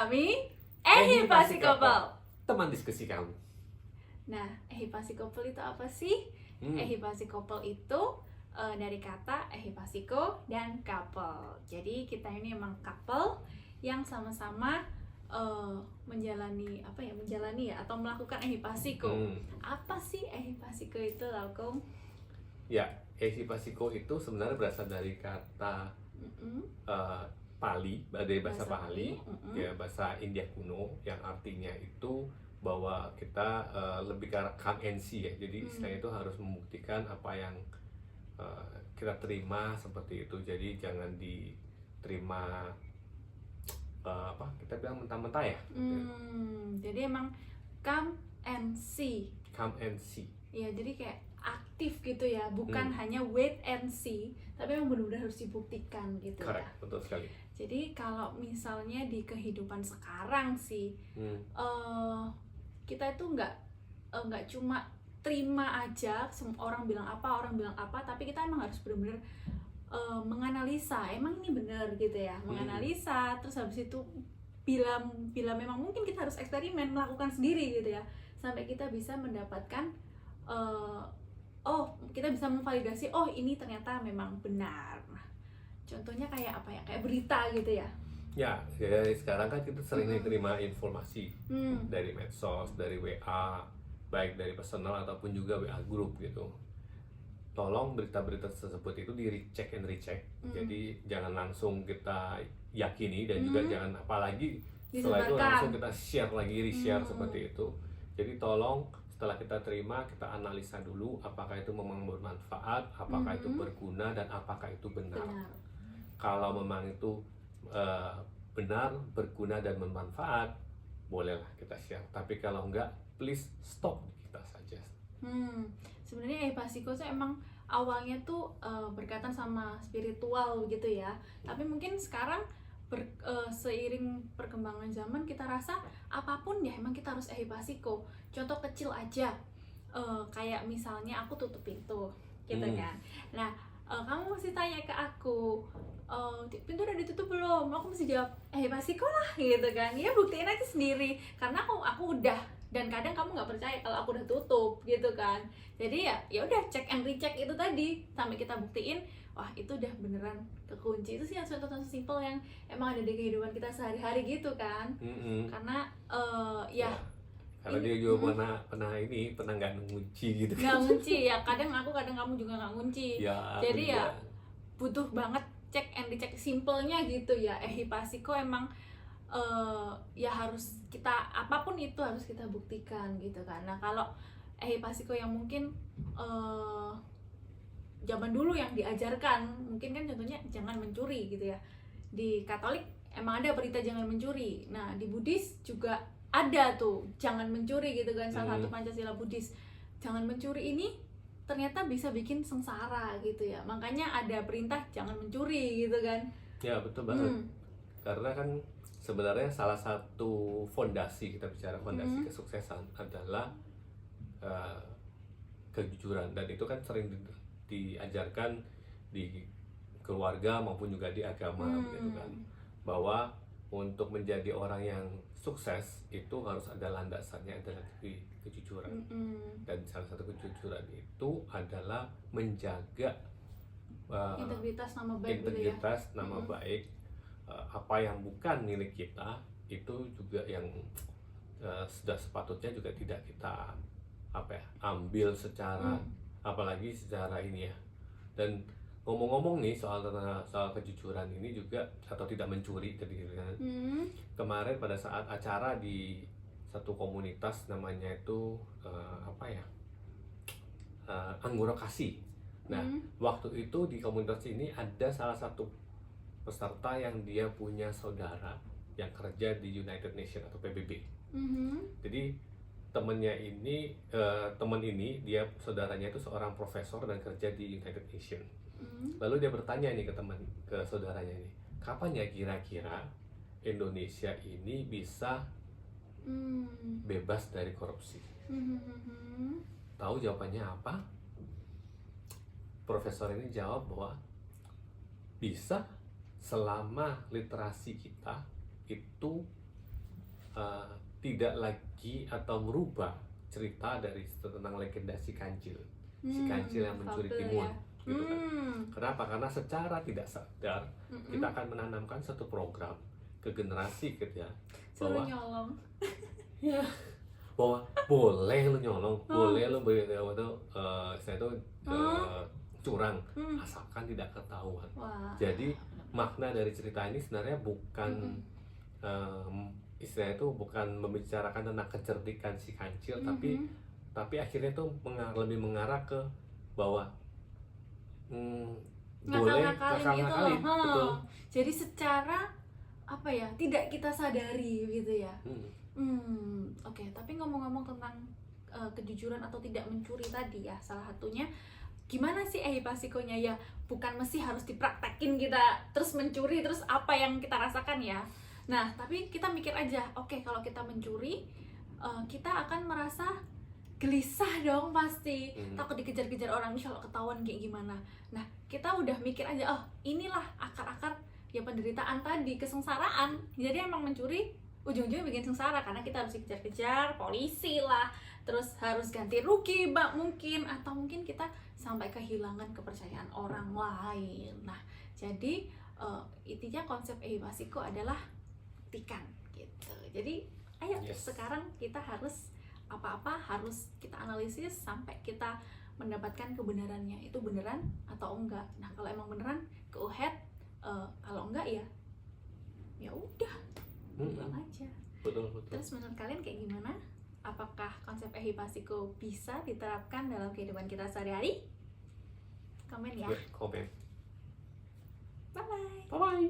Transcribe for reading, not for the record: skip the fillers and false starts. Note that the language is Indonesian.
kami Ehipasi Couple. Teman diskusi kamu. Nah, Ehipasi Couple itu apa sih? Ehipasi Couple itu dari kata ehipasiko dan couple. Jadi kita ini emang couple yang sama-sama menjalani atau melakukan ehipasiko. Apa sih ehipasiko itu, Laukung? Ya, ehipasiko itu sebenarnya berasal dari kata Pali, dari bahasa Pali, ya bahasa India kuno, yang artinya itu bahwa kita lebih ke arah come and see ya. Jadi istilahnya itu harus membuktikan apa yang kita terima seperti itu. Jadi jangan diterima kita bilang mentah-mentah ya. Jadi emang come and see. Come and see. Ya, jadi kayak aktif gitu ya, bukan hanya wait and see, tapi memang benar-benar harus dibuktikan gitu. Correct, ya. betul sekali. Jadi kalau misalnya di kehidupan sekarang sih, kita itu nggak cuma terima aja orang bilang apa, tapi kita emang harus benar-benar menganalisa, emang ini benar gitu ya, menganalisa, terus habis itu bila memang mungkin kita harus eksperimen, melakukan sendiri gitu ya, sampai kita bisa mendapatkan kita bisa memvalidasi, ini ternyata memang benar. Nah, contohnya kayak apa ya, kayak berita gitu ya. Ya sekarang kan kita sering terima informasi dari medsos, dari WA, baik dari personal ataupun juga WA group gitu. Tolong berita-berita tersebut itu di recheck and recheck. Jadi jangan langsung kita yakini dan juga jangan apalagi setelah itu langsung kita share lagi, reshare seperti itu. Jadi tolong setelah kita terima, kita analisa dulu apakah itu memang bermanfaat, apakah itu berguna, dan apakah itu benar. Kalau memang itu benar, berguna, dan bermanfaat, bolehlah kita share. Tapi kalau enggak, please stop kita saja. Sebenarnya ehipasiko tuh emang awalnya tuh berkaitan sama spiritual gitu ya. Tapi mungkin sekarang seiring perkembangan zaman kita rasa apapun ya emang kita harus ehipasiko. Contoh kecil aja, kayak misalnya aku tutup pintu gitu kan. Nah, kamu mesti tanya ke aku, pintu udah ditutup belum? Aku mesti jawab ehipasiko lah gitu kan. Ya buktiin aja sendiri, karena aku udah, dan kadang kamu nggak percaya kalau aku udah tutup gitu kan. Jadi ya udah check and recheck itu tadi sampai kita buktiin, wah itu udah beneran kekunci. Itu sih yang contoh-contoh simple yang emang ada di kehidupan kita sehari-hari gitu kan. Karena karena dia juga pernah nggak ngunci gitu. Nggak ngunci ya, kadang kamu juga nggak ngunci. Jadi ya butuh banget check and recheck simpelnya gitu ya. Ehipasiko emang ya harus kita, apapun itu harus kita buktikan gitu kan. Nah kalau ehipasiko yang mungkin zaman dulu yang diajarkan, mungkin kan contohnya jangan mencuri gitu ya. Di Katolik emang ada berita jangan mencuri. Nah di Buddhis juga ada tuh jangan mencuri gitu kan, salah satu Pancasila Buddhis. Jangan mencuri ini ternyata bisa bikin sengsara gitu ya. Makanya ada perintah jangan mencuri gitu kan. Ya betul banget. Karena kan sebenarnya salah satu fondasi, kita bicara fondasi kesuksesan adalah kejujuran, dan itu kan sering diajarkan di keluarga maupun juga di agama gitu kan, bahwa untuk menjadi orang yang sukses itu harus ada landasannya, adalah kejujuran. Dan salah satu kejujuran itu adalah menjaga integritas nama baik, nama baik. Apa yang bukan milik kita itu juga yang sudah sepatutnya juga tidak kita ambil secara apalagi secara ini ya. Dan ngomong-ngomong nih soal kejujuran ini juga, atau tidak mencuri tadi kan. Kemarin pada saat acara di satu komunitas, namanya itu Anggora Kasih. Nah, waktu itu di komunitas ini ada salah satu peserta yang dia punya saudara yang kerja di United Nations atau PBB. Jadi teman ini dia saudaranya itu seorang profesor dan kerja di United Nations. Lalu dia bertanya nih ke saudaranya ini, kapan ya kira-kira Indonesia ini bisa bebas dari korupsi? Tahu jawabannya apa? Profesor ini jawab bahwa bisa selama literasi kita itu tidak lagi atau merubah cerita dari tentang legenda si kancil, si kancil yang mencuri fabel timun, ya. gitu kan. Kenapa? Karena secara tidak sadar kita akan menanamkan satu program ke generasi gitu ya, Suruh bahwa nyolong. ya bahwa boleh lu nyolong, boleh lu saya itu curang, asalkan tidak ketahuan. Wah. Jadi makna dari cerita ini sebenarnya bukan istilahnya itu bukan membicarakan tentang kecerdikan si kancil, tapi akhirnya tuh lebih mengarah ke bahwa boleh Ngakal-ngakalin itu ngakal-ngakalin, loh. betul. Jadi secara apa ya, tidak kita sadari gitu ya. Oke, tapi ngomong-ngomong tentang kejujuran atau tidak mencuri tadi ya, salah satunya gimana sih pasikonya ya, bukan mesti harus dipraktekin kita terus mencuri terus apa yang kita rasakan ya. Nah, tapi kita mikir aja, oke, kalau kita mencuri kita akan merasa gelisah dong pasti, takut dikejar-kejar orang kalau ketahuan kayak gimana. Nah, kita udah mikir aja, oh inilah akar-akar ya penderitaan tadi, kesengsaraan. Jadi emang mencuri ujung-ujungnya bikin sengsara karena kita harus dikejar-kejar polisi lah, terus harus ganti rugi mungkin, atau mungkin kita sampai kehilangan kepercayaan orang lain. Nah, jadi intinya konsep pasiko adalah buktikan gitu. Jadi ayo sekarang kita harus apa-apa harus kita analisis sampai kita mendapatkan kebenarannya, itu beneran atau enggak. Nah, kalau emang beneran go ahead, kalau enggak ya udah buang aja. Betul. Terus menurut kalian kayak gimana? Apakah konsep pasiko bisa diterapkan dalam kehidupan kita sehari-hari? Komen ya. Komen. Bye bye. Bye bye.